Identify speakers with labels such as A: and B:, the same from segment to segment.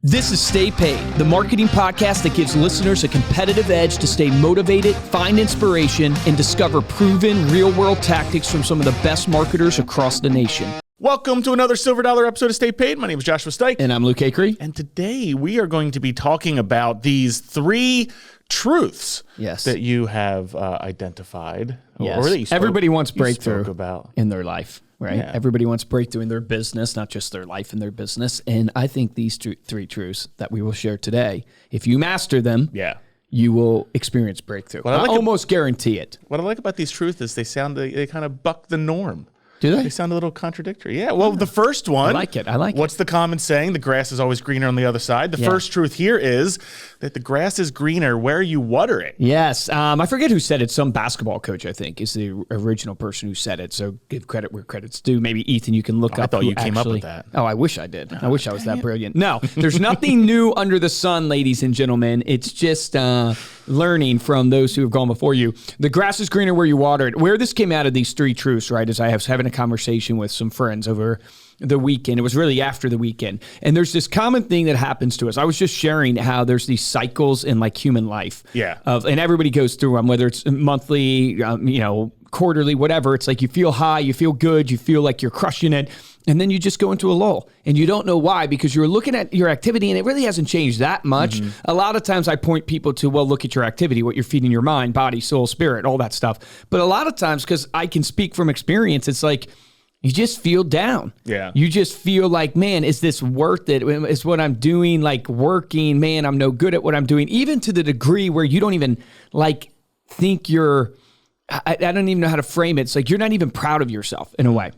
A: This is Stay Paid, the marketing podcast that gives listeners a competitive edge to stay motivated, find inspiration, and discover proven real-world tactics from some of the best marketers across the nation.
B: Welcome to another Silver Dollar episode of Stay Paid. My name is Joshua Stike.
A: And I'm Luke Acree.
B: And today we are going to be talking about these three truths that you have identified.
A: Yes.
B: Or that you spoke,
A: everybody wants breakthrough
B: about
A: in their life, right? Yeah. Everybody wants breakthrough in their business, not just their life and their business. And I think these three truths that we will share today, if you master them, you will experience breakthrough. I almost guarantee it.
B: What I like about these truths is they kind of buck the norm.
A: Do they?
B: They sound a little contradictory. Yeah. Well, the first one.
A: I like it.
B: What's the common saying? The grass is always greener on the other side. The first truth here is that the grass is greener where you water it.
A: Yes. I forget who said it. Some basketball coach, I think, is the original person who said it. So give credit where credit's due. Maybe, Ethan, you can look up.
B: I thought you came up with that.
A: Oh, I wish I did. I wish I was that brilliant. No, there's nothing new under the sun, ladies and gentlemen. It's just learning from those who have gone before you. The grass is greener where you water it. Where this came out of these three truths, right, is I was having a conversation with some friends over the weekend. It was really after the weekend. And there's this common thing that happens to us. I was just sharing how there's these cycles in like human life. And everybody goes through them, whether it's monthly, quarterly, whatever. It's like you feel high, you feel good, you feel like you're crushing it. And then you just go into a lull and you don't know why, because you're looking at your activity and it really hasn't changed that much. Mm-hmm. A lot of times I point people to, well, look at your activity, what you're feeding your mind, body, soul, spirit, all that stuff. But a lot of times, because I can speak from experience, it's like, you just feel down. Yeah. You just feel like, man, is this worth it? Is what I'm doing like working? Man, I'm no good at what I'm doing. Even to the degree where you don't even like think you're, I don't even know how to frame it. It's like you're not even proud of yourself in a way.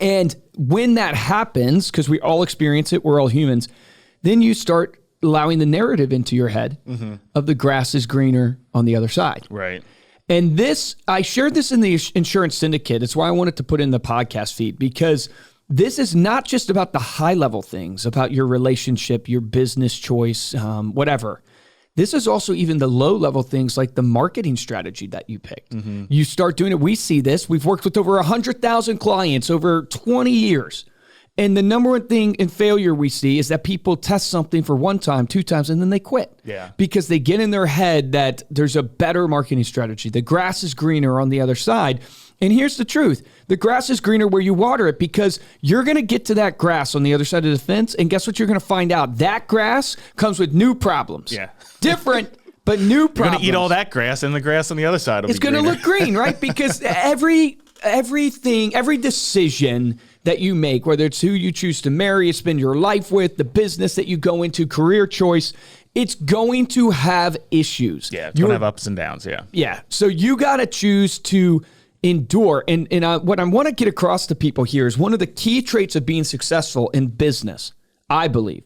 A: And when that happens, because we all experience it, we're all humans, then you start allowing the narrative into your head of the grass is greener on the other side.
B: Right.
A: And this, I shared this in the Insurance Syndicate. It's why I wanted to put in the podcast feed, because this is not just about the high level things, about your relationship, your business choice, whatever. This is also even the low level things like the marketing strategy that you picked. Mm-hmm. You start doing it. We see this. We've worked with over 100,000 clients over 20 years. And the number one thing in failure we see is that people test something for one time, two times, and then they quit. Yeah. Because they get in their head that there's a better marketing strategy. The grass is greener on the other side. And here's the truth. The grass is greener where you water it, because you're going to get to that grass on the other side of the fence. And guess what you're going to find out? That grass comes with new problems. Yeah. Different, but new problems.
B: You're going to eat all that grass, and the grass on the other side will be greener.
A: It's going to look green, right? Because every decision that you make, whether it's who you choose to marry, spend your life with, the business that you go into, career choice, it's going to have issues.
B: Yeah, it's going to have ups and downs,
A: Yeah, so you got to choose to endure. And what I want to get across to people here is one of the key traits of being successful in business, I believe,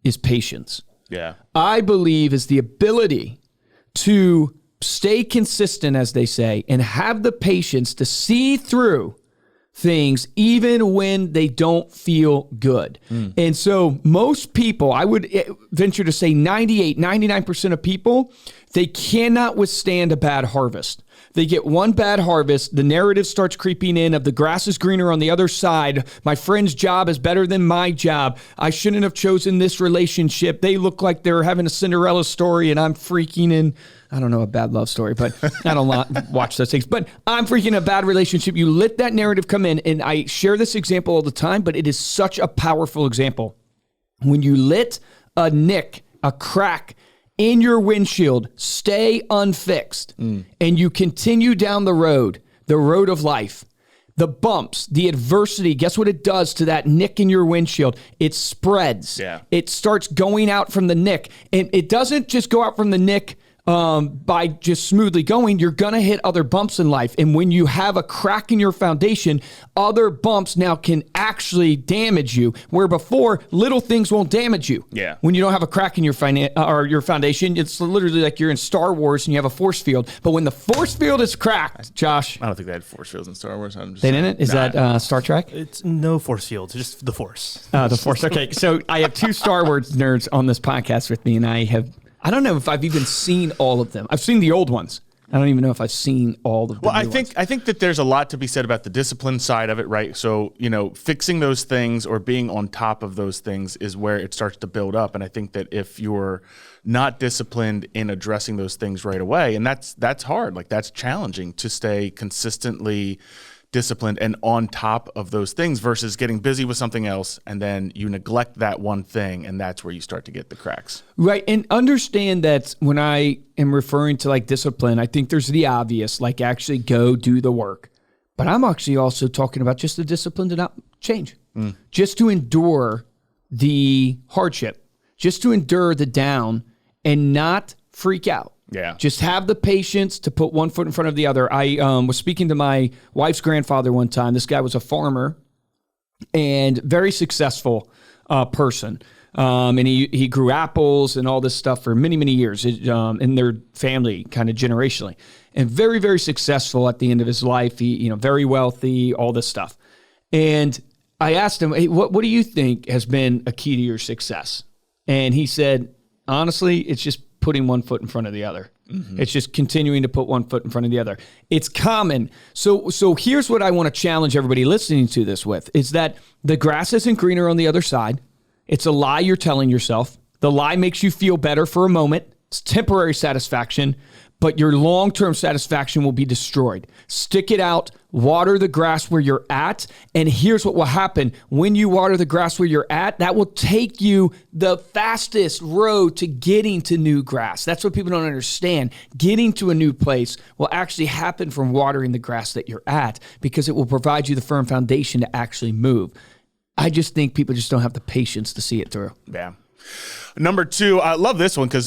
A: is patience. Yeah. I believe is the ability to stay consistent, as they say, and have the patience to see through things even when they don't feel good. And so most people, I would venture to say 99% of people, they cannot withstand a bad harvest. They get one bad harvest, the narrative starts creeping in of the grass is greener on the other side. My friend's job is better than my job. I shouldn't have chosen this relationship. They look like they're having a Cinderella story and I'm freaking in, I don't know, a bad love story, but I don't watch those things. But I'm freaking a bad relationship. You let that narrative come in, and I share this example all the time, but it is such a powerful example. When you let a nick, a crack in your windshield stay unfixed, and you continue down the road of life, the bumps, the adversity, guess what it does to that nick in your windshield? It spreads. Yeah. It starts going out from the nick, and it doesn't just go out from the nick by just smoothly going. You're going to hit other bumps in life. And when you have a crack in your foundation, other bumps now can actually damage you, where before little things won't damage you. Yeah. When you don't have a crack in your your foundation, it's literally like you're in Star Wars and you have a force field. But when the force field is cracked, Josh.
B: I don't think they had force fields in Star Wars.
A: They didn't? Is that Star Trek?
C: It's no force fields, just the force.
A: The force. Okay. So I have two Star Wars nerds on this podcast with me, and I don't know if I've even seen all of them. I've seen the old ones. I don't even know if I've seen all the
B: Well, I think that there's a lot to be said about the discipline side of it, right? So, fixing those things or being on top of those things is where it starts to build up. And I think that if you're not disciplined in addressing those things right away, and that's hard, like that's challenging to stay consistently disciplined and on top of those things versus getting busy with something else and then you neglect that one thing and that's where you start to get the cracks.
A: Right. And understand that when I am referring to like discipline, I think there's the obvious, like actually go do the work. But I'm actually also talking about just the discipline to not change, just to endure the hardship, just to endure the down and not freak out.
B: Yeah.
A: Just have the patience to put one foot in front of the other. I was speaking to my wife's grandfather one time. This guy was a farmer and very successful person. And he grew apples and all this stuff for many, many years in their family, kind of generationally. And very, very successful at the end of his life. He, very wealthy, all this stuff. And I asked him, hey, what do you think has been a key to your success? And he said, honestly, it's just putting one foot in front of the other. Mm-hmm. It's just continuing to put one foot in front of the other. It's common. So here's what I want to challenge everybody listening to this with, is that the grass isn't greener on the other side. It's a lie you're telling yourself. The lie makes you feel better for a moment. It's temporary satisfaction, but your long-term satisfaction will be destroyed. Stick it out, water the grass where you're at, and here's what will happen. When you water the grass where you're at, that will take you the fastest road to getting to new grass. That's what people don't understand. Getting to a new place will actually happen from watering the grass that you're at because it will provide you the firm foundation to actually move. I just think people just don't have the patience to see it through.
B: Yeah. Number 2, I love this one because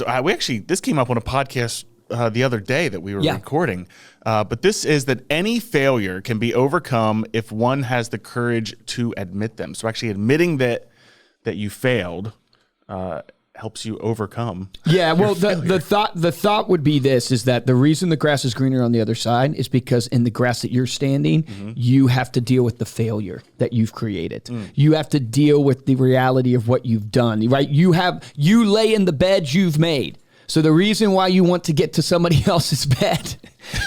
B: this came up on a podcast the other day that we were recording. But this is that any failure can be overcome if one has the courage to admit them. So actually admitting that you failed helps you overcome.
A: Yeah, well, the thought would be this, is that the reason the grass is greener on the other side is because in the grass that you're standing, you have to deal with the failure that you've created. You have to deal with the reality of what you've done, right? You lay in the bed you've made. So the reason why you want to get to somebody else's bed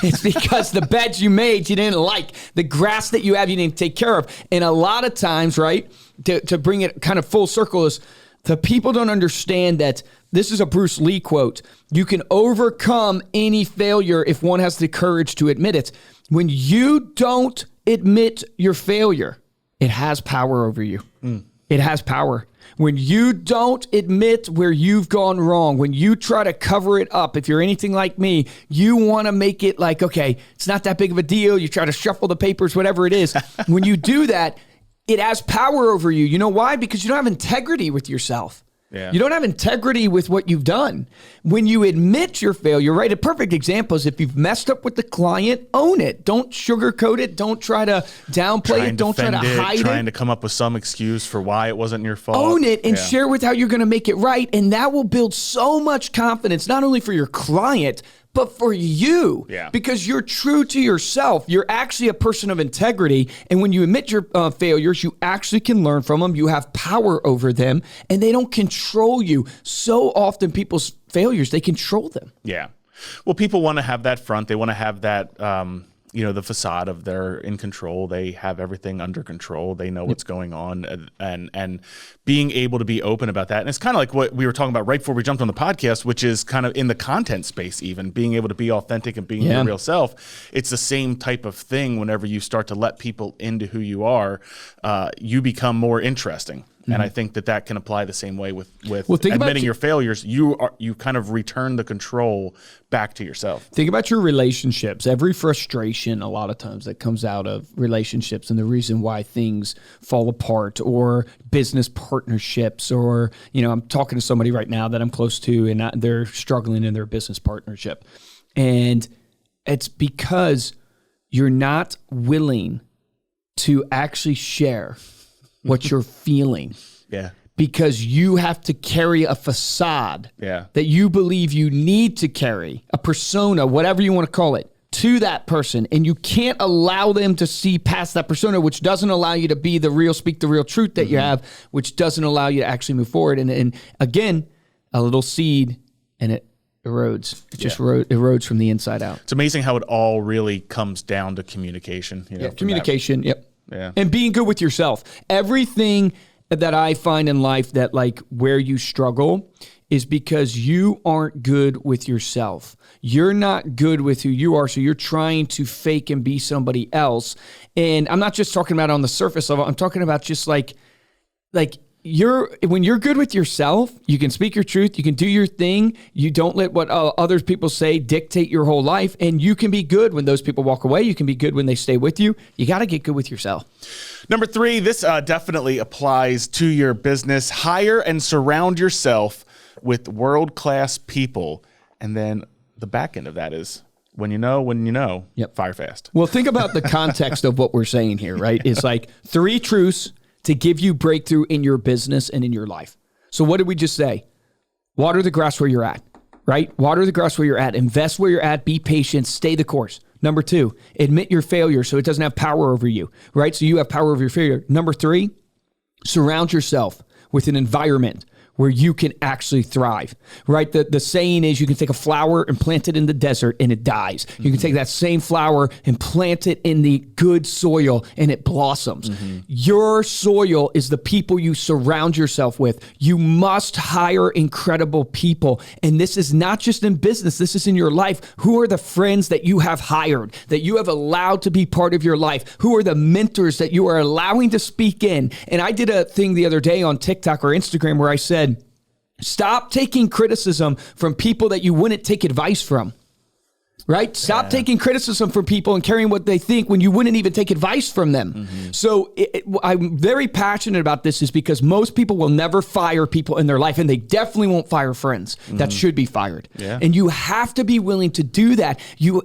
A: is because the beds you made, you didn't like. The grass that you have, you didn't take care of. And a lot of times, right, to bring it kind of full circle, is the people don't understand that this is a Bruce Lee quote. You can overcome any failure if one has the courage to admit it. When you don't admit your failure, it has power over you. It has power. When you don't admit where you've gone wrong, when you try to cover it up, if you're anything like me, you want to make it like, okay, it's not that big of a deal. You try to shuffle the papers, whatever it is. When you do that, it has power over you. You know why? Because you don't have integrity with yourself.
B: Yeah.
A: You don't have integrity with what you've done. When you admit your failure, right? A perfect example is if you've messed up with the client, own it. Don't sugarcoat it. Don't try to downplay it. Don't try to hide it.
B: Trying to come up with some excuse for why it wasn't your fault.
A: Own it and share with how you're going to make it right. And that will build so much confidence, not only for your client, but for you, because you're true to yourself. You're actually a person of integrity. And when you admit your failures, you actually can learn from them. You have power over them and they don't control you. So often people's failures, they control them.
B: Yeah. Well, people want to have that front. They want to have that, the facade of they're in control. They have everything under control. They know what's going on and being able to be open about that. And it's kind of like what we were talking about right before we jumped on the podcast, which is kind of in the content space, even being able to be authentic and being your real self. It's the same type of thing. Whenever you start to let people into who you are, you become more interesting. And I think that can apply the same way with admitting your failures. You kind of return the control back to yourself.
A: Think about your relationships. Every frustration, a lot of times, that comes out of relationships and the reason why things fall apart, or business partnerships, or, I'm talking to somebody right now that I'm close to and they're struggling in their business partnership. And it's because you're not willing to actually share what you're feeling.
B: Yeah.
A: Because you have to carry a facade that you believe you need to carry, a persona, whatever you want to call it, to that person. And you can't allow them to see past that persona, which doesn't allow you to speak the real truth that you have, which doesn't allow you to actually move forward. And again, a little seed and it erodes. It just erodes from the inside out.
B: It's amazing how it all really comes down to communication.
A: Communication. Yep.
B: Yeah.
A: And being good with yourself. Everything that I find in life that like where you struggle is because you aren't good with yourself. You're not good with who you are, so you're trying to fake and be somebody else. And I'm not just talking about on the surface level. I'm talking about just like when you're good with yourself, you can speak your truth, you can do your thing, you don't let what other people say dictate your whole life, and you can be good when those people walk away, you can be good when they stay with you. You got to get good with yourself.
B: Number 3, this definitely applies to your business. Hire and surround yourself with world-class people. And then the back end of that is when you know,
A: Yep.
B: fire fast.
A: Well, think about the context of what we're saying here, right? It's like 3 truths to give you breakthrough in your business and in your life. So what did we just say? Water the grass where you're at, right? Water the grass where you're at. Invest where you're at. Be patient. Stay the course. Number 2, admit your failure so it doesn't have power over you, right? So you have power over your failure. Number 3, surround yourself with an environment where you can actually thrive, right? The saying is you can take a flower and plant it in the desert and it dies. You can take that same flower and plant it in the good soil and it blossoms. Your soil is the people you surround yourself with. You must hire incredible people. And this is not just in business, this is in your life. Who are the friends that you have hired, that you have allowed to be part of your life? Who are the mentors that you are allowing to speak in? And I did a thing the other day on TikTok or Instagram where I said, stop taking criticism from people that you wouldn't take advice from, right? Stop taking criticism from people and caring what they think when you wouldn't even take advice from them. So I'm very passionate about this is because most people will never fire people in their life, and they definitely won't fire friends that should be fired.
B: Yeah.
A: And you have to be willing to do that.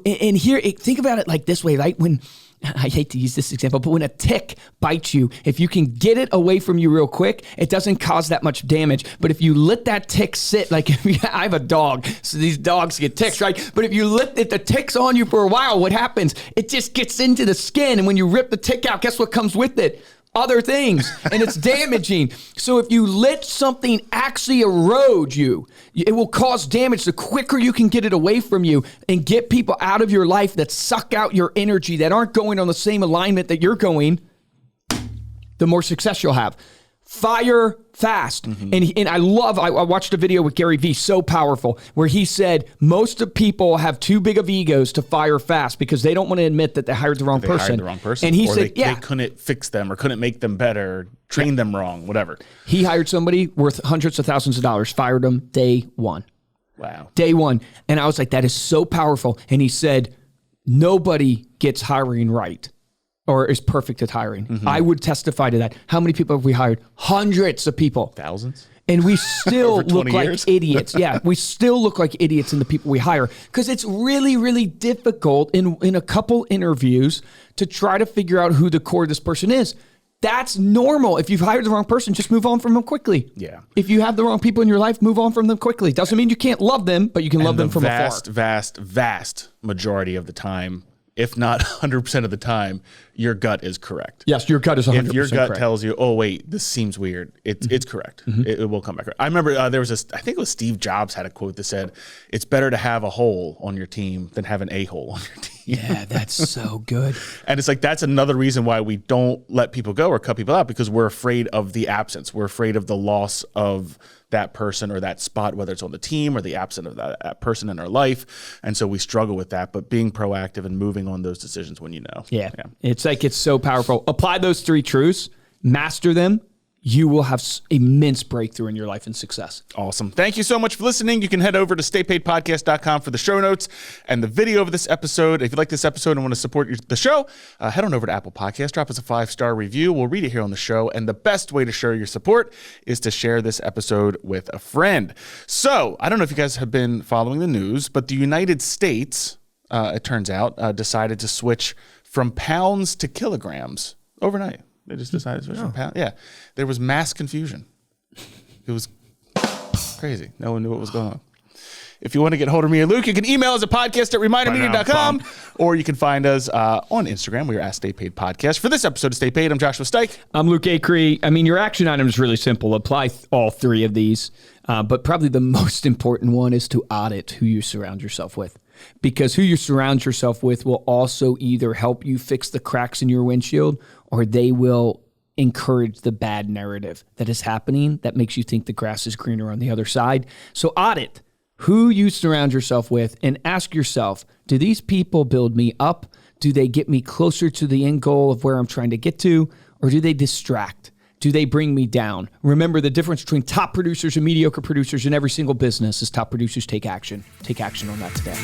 A: And here, think about it like this way, right? When I hate to use this example, but when a tick bites you, if you can get it away from you real quick, it doesn't cause that much damage. But if you let that tick sit, like I have a dog, so these dogs get ticks, right? But if you let the tick's on you for a while, what happens? It just gets into the skin. And when you rip the tick out, guess what comes with it? Other things, and it's damaging. So if you let something actually erode you, it will cause damage. The quicker you can get it away from you and get people out of your life that suck out your energy, that aren't going on the same alignment that you're going, the more success you'll have. Fire fast. And I watched a video with Gary Vee, so powerful, where he said most of people have too big of egos to fire fast because they don't want to admit that they hired the wrong person. And he said,
B: they couldn't fix them or couldn't make them better, train them wrong, whatever.
A: He hired somebody worth hundreds of thousands of dollars, fired them day 1.
B: Wow.
A: Day 1. And I was like, that is so powerful. And he said, nobody gets hiring right or is perfect at hiring. I would testify to that. How many people have we hired? Hundreds of people.
B: Thousands?
A: And we still look like
B: years?
A: idiots. Yeah, we still look like idiots in the people we hire because it's really, really difficult in a couple interviews to try to figure out who the core of this person is. That's normal. If you've hired the wrong person, just move on from them quickly.
B: Yeah.
A: If you have the wrong people in your life, move on from them quickly. Doesn't mean you can't love them, but you can love them from afar.
B: Vast majority of the time, if not 100% of the time, your gut is correct.
A: Yes, your gut is 100% correct.
B: If your gut tells you, oh, wait, this seems weird, it's correct. It will come back. I remember there was I think it was Steve Jobs had a quote that said, it's better to have a hole on your team than have an a-hole on your team.
A: Yeah, that's so good.
B: And it's like, that's another reason why we don't let people go or cut people out, because we're afraid of the absence. We're afraid of the loss of that person or that spot, whether it's on the team or the absence of that person in our life. And so we struggle with that, but being proactive and moving on those decisions when you know.
A: Yeah. It's like, it's so powerful. Apply those 3 truths, master them. You will have immense breakthrough in your life and success.
B: Awesome. Thank you so much for listening. You can head over to staypaidpodcast.com for the show notes and the video of this episode. If you like this episode and want to support the show, head on over to Apple Podcasts, drop us a 5-star review. We'll read it here on the show. And the best way to show your support is to share this episode with a friend. So I don't know if you guys have been following the news, but the United States, it turns out, decided to switch from pounds to kilograms overnight. They just decided to switch from pounds. Yeah. There was mass confusion. It was crazy. No one knew what was going on. If you want to get hold of me or Luke, you can email us at podcast@remindermedia.com, or you can find us on Instagram. We are at Stay Paid Podcast. For this episode of Stay Paid, I'm Joshua Stike.
A: I'm Luke Acree. I mean, your action item is really simple. Apply all three of these. But probably the most important one is to audit who you surround yourself with. Because who you surround yourself with will also either help you fix the cracks in your windshield, or they will encourage the bad narrative that is happening that makes you think the grass is greener on the other side. So audit who you surround yourself with and ask yourself, do these people build me up? Do they get me closer to the end goal of where I'm trying to get to? Or do they distract? Do they bring me down? Remember, the difference between top producers and mediocre producers in every single business is top producers take action. Take action on that today.